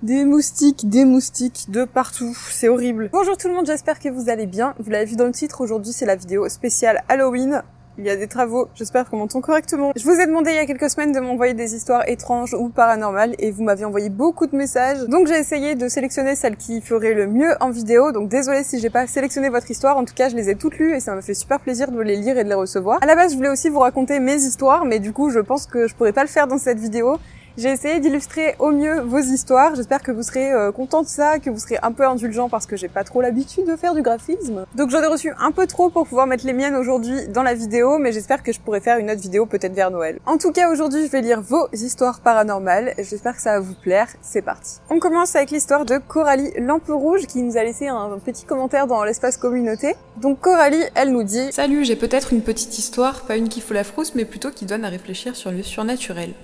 des moustiques de partout, c'est horrible. Bonjour tout le monde, j'espère que vous allez bien. Vous l'avez vu dans le titre, aujourd'hui c'est la vidéo spéciale Halloween. Il y a des travaux, j'espère qu'on m'entend correctement. Je vous ai demandé il y a quelques semaines de m'envoyer des histoires étranges ou paranormales et vous m'aviez envoyé beaucoup de messages. Donc j'ai essayé de sélectionner celles qui feraient le mieux en vidéo. Donc désolé si j'ai pas sélectionné votre histoire, en tout cas je les ai toutes lues et ça m'a fait super plaisir de les lire et de les recevoir. À la base je voulais aussi vous raconter mes histoires, mais du coup je pense que je pourrais pas le faire dans cette vidéo. J'ai essayé d'illustrer au mieux vos histoires, j'espère que vous serez contents de ça, que vous serez un peu indulgents parce que j'ai pas trop l'habitude de faire du graphisme. Donc j'en ai reçu un peu trop pour pouvoir mettre les miennes aujourd'hui dans la vidéo, mais j'espère que je pourrai faire une autre vidéo peut-être vers Noël. En tout cas aujourd'hui je vais lire vos histoires paranormales, j'espère que ça va vous plaire, c'est parti. On commence avec l'histoire de Coralie Lampe Rouge qui nous a laissé un petit commentaire dans l'espace communauté. Donc Coralie, elle nous dit: Salut, j'ai peut-être une petite histoire, pas une qui fout la frousse, mais plutôt qui donne à réfléchir sur le surnaturel.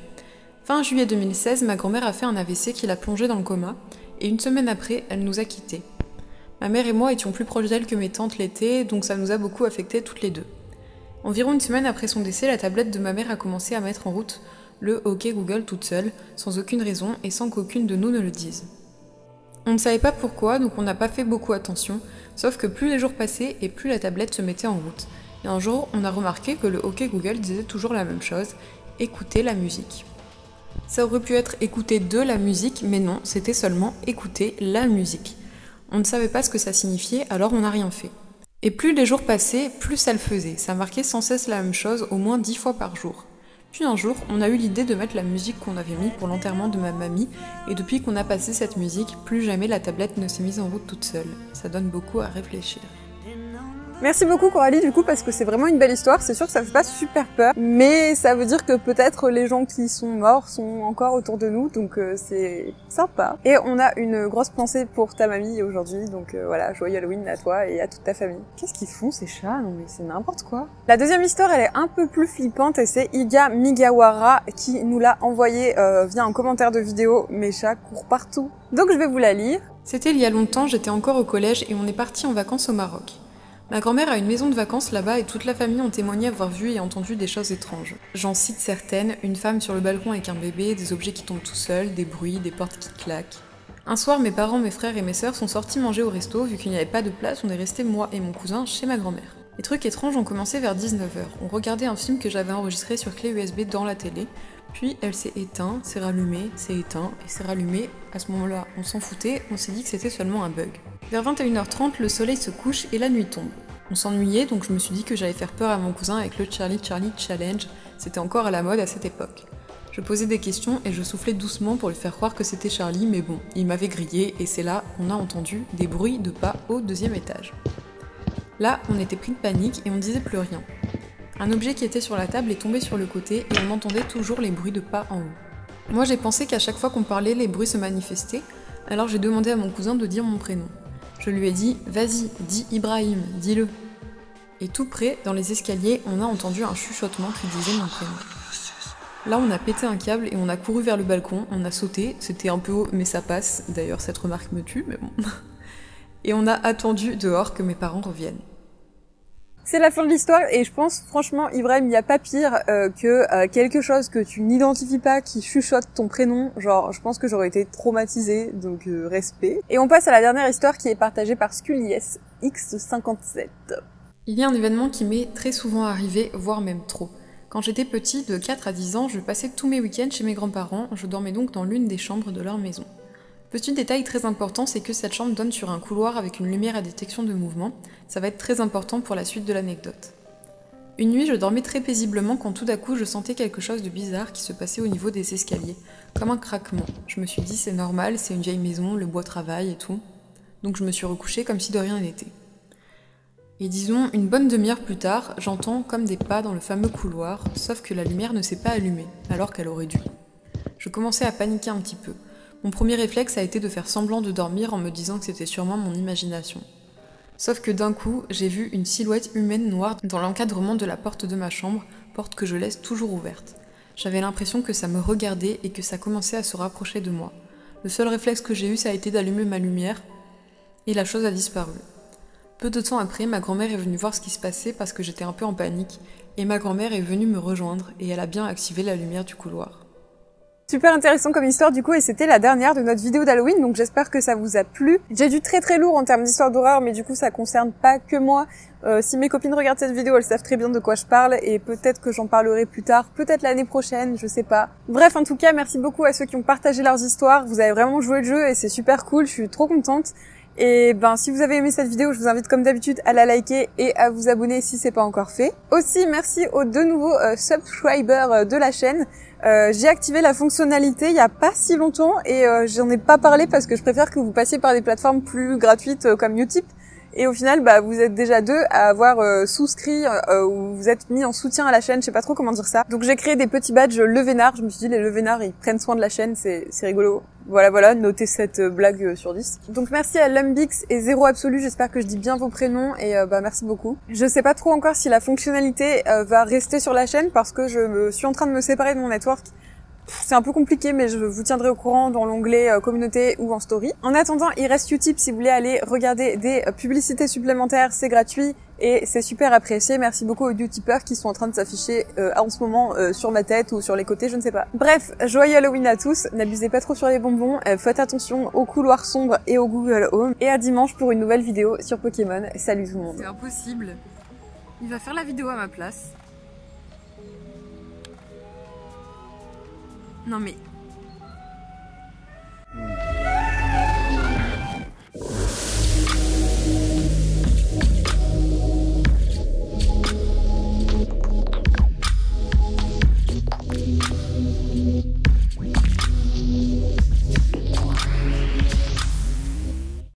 Fin juillet 2016, ma grand-mère a fait un AVC qui l'a plongée dans le coma, et une semaine après, elle nous a quittés. Ma mère et moi étions plus proches d'elle que mes tantes l'étaient, donc ça nous a beaucoup affectées toutes les deux. Environ une semaine après son décès, la tablette de ma mère a commencé à mettre en route le OK Google toute seule, sans aucune raison et sans qu'aucune de nous ne le dise. On ne savait pas pourquoi, donc on n'a pas fait beaucoup attention, sauf que plus les jours passaient et plus la tablette se mettait en route. Et un jour, on a remarqué que le OK Google disait toujours la même chose, écouter la musique. Ça aurait pu être écouter de la musique, mais non, c'était seulement écouter la musique. On ne savait pas ce que ça signifiait, alors on n'a rien fait. Et plus les jours passaient, plus ça le faisait. Ça marquait sans cesse la même chose, au moins 10 fois par jour. Puis un jour, on a eu l'idée de mettre la musique qu'on avait mis pour l'enterrement de ma mamie, et depuis qu'on a passé cette musique, plus jamais la tablette ne s'est mise en route toute seule. Ça donne beaucoup à réfléchir. Merci beaucoup Coralie du coup parce que c'est vraiment une belle histoire, c'est sûr que ça fait pas super peur, mais ça veut dire que peut-être les gens qui sont morts sont encore autour de nous, donc c'est sympa. Et on a une grosse pensée pour ta mamie aujourd'hui, donc voilà, joyeux Halloween à toi et à toute ta famille. Qu'est-ce qu'ils font ces chats? Non mais c'est n'importe quoi. La deuxième histoire elle est un peu plus flippante et c'est Iga Migawara qui nous l'a envoyée via un commentaire de vidéo. Mes chats courent partout. Donc je vais vous la lire. C'était il y a longtemps, j'étais encore au collège et on est parti en vacances au Maroc. Ma grand-mère a une maison de vacances là-bas et toute la famille ont témoigné avoir vu et entendu des choses étranges. J'en cite certaines, une femme sur le balcon avec un bébé, des objets qui tombent tout seuls, des bruits, des portes qui claquent. Un soir, mes parents, mes frères et mes sœurs sont sortis manger au resto, vu qu'il n'y avait pas de place, on est resté moi et mon cousin chez ma grand-mère. Les trucs étranges ont commencé vers 19h. On regardait un film que j'avais enregistré sur clé USB dans la télé, puis elle s'est éteinte, s'est rallumée, s'est éteinte et s'est rallumée. À ce moment-là, on s'en foutait, on s'est dit que c'était seulement un bug. Vers 21h30, le soleil se couche et la nuit tombe. On s'ennuyait, donc je me suis dit que j'allais faire peur à mon cousin avec le Charlie Challenge, c'était encore à la mode à cette époque. Je posais des questions et je soufflais doucement pour lui faire croire que c'était Charlie, mais bon, il m'avait grillé et c'est là qu'on a entendu des bruits de pas au 2e étage. Là, on était pris de panique et on disait plus rien. Un objet qui était sur la table est tombé sur le côté et on entendait toujours les bruits de pas en haut. Moi j'ai pensé qu'à chaque fois qu'on parlait, les bruits se manifestaient, alors j'ai demandé à mon cousin de dire mon prénom. Je lui ai dit « Vas-y, dis Ibrahim, dis-le ». Et tout près, dans les escaliers, on a entendu un chuchotement qui disait mon prénom. Là, on a pété un câble et on a couru vers le balcon, on a sauté, c'était un peu haut mais ça passe, d'ailleurs cette remarque me tue, mais bon. Et on a attendu dehors que mes parents reviennent. C'est la fin de l'histoire et je pense franchement Ibrahim, il n'y a pas pire que quelque chose que tu n'identifies pas qui chuchote ton prénom. Genre je pense que j'aurais été traumatisée, donc respect. Et on passe à la dernière histoire qui est partagée par Skullies X57. Il y a un événement qui m'est très souvent arrivé, voire même trop. Quand j'étais petit, de 4 à 10 ans, je passais tous mes week-ends chez mes grands-parents, je dormais donc dans l'une des chambres de leur maison. Petit détail très important, c'est que cette chambre donne sur un couloir avec une lumière à détection de mouvement. Ça va être très important pour la suite de l'anecdote. Une nuit, je dormais très paisiblement quand tout d'un coup, je sentais quelque chose de bizarre qui se passait au niveau des escaliers, comme un craquement. Je me suis dit, c'est normal, c'est une vieille maison, le bois travaille et tout. Donc je me suis recouchée comme si de rien n'était. Et disons, une bonne demi-heure plus tard, j'entends comme des pas dans le fameux couloir, sauf que la lumière ne s'est pas allumée, alors qu'elle aurait dû. Je commençais à paniquer un petit peu. Mon premier réflexe a été de faire semblant de dormir en me disant que c'était sûrement mon imagination. Sauf que d'un coup, j'ai vu une silhouette humaine noire dans l'encadrement de la porte de ma chambre, porte que je laisse toujours ouverte. J'avais l'impression que ça me regardait et que ça commençait à se rapprocher de moi. Le seul réflexe que j'ai eu, ça a été d'allumer ma lumière, et la chose a disparu. Peu de temps après, ma grand-mère est venue voir ce qui se passait parce que j'étais un peu en panique, et ma grand-mère est venue me rejoindre, et elle a bien activé la lumière du couloir. Super intéressant comme histoire du coup, et c'était la dernière de notre vidéo d'Halloween, donc j'espère que ça vous a plu. J'ai du très lourd en termes d'histoire d'horreur, mais du coup ça concerne pas que moi. Si mes copines regardent cette vidéo, elles savent très bien de quoi je parle, et peut-être que j'en parlerai plus tard, peut-être l'année prochaine, je sais pas. Bref, en tout cas, merci beaucoup à ceux qui ont partagé leurs histoires, vous avez vraiment joué le jeu et c'est super cool, je suis trop contente. Et ben, si vous avez aimé cette vidéo, je vous invite comme d'habitude à la liker et à vous abonner si c'est pas encore fait. Aussi, merci aux 2 nouveaux subscribers de la chaîne. J'ai activé la fonctionnalité il y a pas si longtemps et j'en ai pas parlé parce que je préfère que vous passiez par des plateformes plus gratuites comme Utip. Et au final, bah, vous êtes déjà 2 à avoir souscrit ou vous êtes mis en soutien à la chaîne, je sais pas trop comment dire ça. Donc j'ai créé des petits badges Levénard, je me suis dit les Levénards ils prennent soin de la chaîne, c'est rigolo. Voilà, notez cette blague sur 10. Donc merci à Lumbix et Zéro Absolu, j'espère que je dis bien vos prénoms et bah merci beaucoup. Je sais pas trop encore si la fonctionnalité va rester sur la chaîne parce que je me suis en train de me séparer de mon network. C'est un peu compliqué, mais je vous tiendrai au courant dans l'onglet communauté ou en story. En attendant, il reste Utip si vous voulez aller regarder des publicités supplémentaires, c'est gratuit et c'est super apprécié. Merci beaucoup aux Utipeurs qui sont en train de s'afficher en ce moment sur ma tête ou sur les côtés, je ne sais pas. Bref, joyeux Halloween à tous, n'abusez pas trop sur les bonbons, faites attention aux couloirs sombres et au Google Home, et à dimanche pour une nouvelle vidéo sur Pokémon. Salut tout le monde. C'est impossible. Il va faire la vidéo à ma place. Non mais